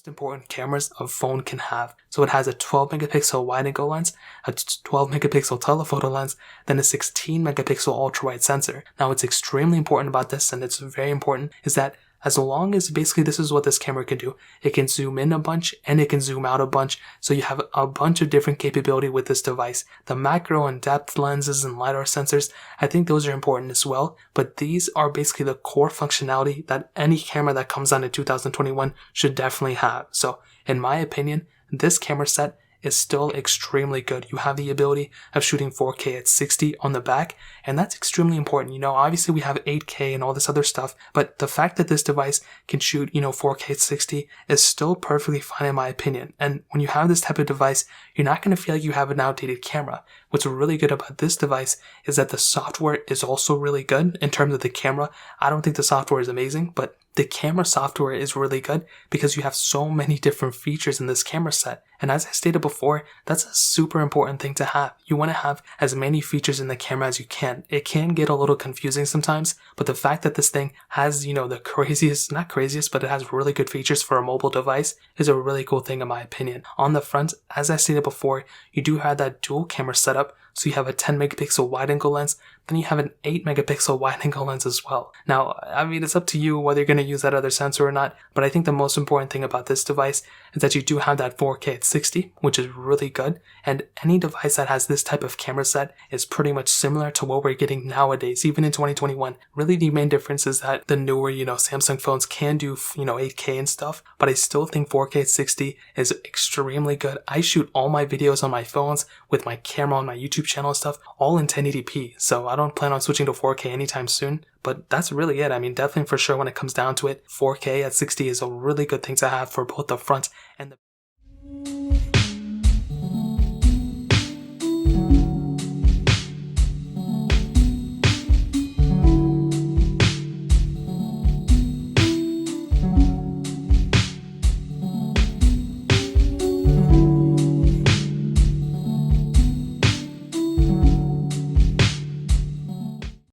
important cameras a phone can have. So it has a 12 megapixel wide-angle lens, a 12 megapixel telephoto lens, then a 16 megapixel ultra-wide sensor. Now what's extremely important about this, and it's very important, is that as long as basically this is what this camera can do. It can zoom in a bunch and it can zoom out a bunch. So you have a bunch of different capability with this device. The macro and depth lenses and LiDAR sensors, I think those are important as well. But these are basically the core functionality that any camera that comes out in 2021 should definitely have. So in my opinion, this camera set is still extremely good. You have the ability of shooting 4K at 60 on the back, and that's extremely important. You know, obviously we have 8K and all this other stuff, but the fact that this device can shoot, 4K at 60 is still perfectly fine in my opinion. And when you have this type of device, you're not going to feel like you have an outdated camera. What's really good about this device is that the software is also really good in terms of the camera. I don't think the software is amazing, but the camera software is really good because you have so many different features in this camera set. And as I stated before, that's a super important thing to have. You want to have as many features in the camera as you can. It can get a little confusing sometimes, but the fact that this thing has, the craziest, not craziest, but it has really good features for a mobile device is a really cool thing in my opinion. On the front, as I stated before, you do have that dual camera setup. So you have a 10 megapixel wide angle lens, then you have an 8 megapixel wide angle lens as well. Now, I mean, it's up to you whether you're going to use that other sensor or not, but I think the most important thing about this device is that you do have that 4K at 60, which is really good. And any device that has this type of camera set is pretty much similar to what we're getting nowadays, even in 2021. Really, the main difference is that the newer, Samsung phones can do, 8K and stuff, but I still think 4K at 60 is extremely good. I shoot all my videos on my phones with my camera on my YouTube channel and stuff, all in 1080p. So I don't plan on switching to 4K anytime soon, but that's really it. I mean, definitely for sure when it comes down to it, 4K at 60 is a really good thing to have for both the front and the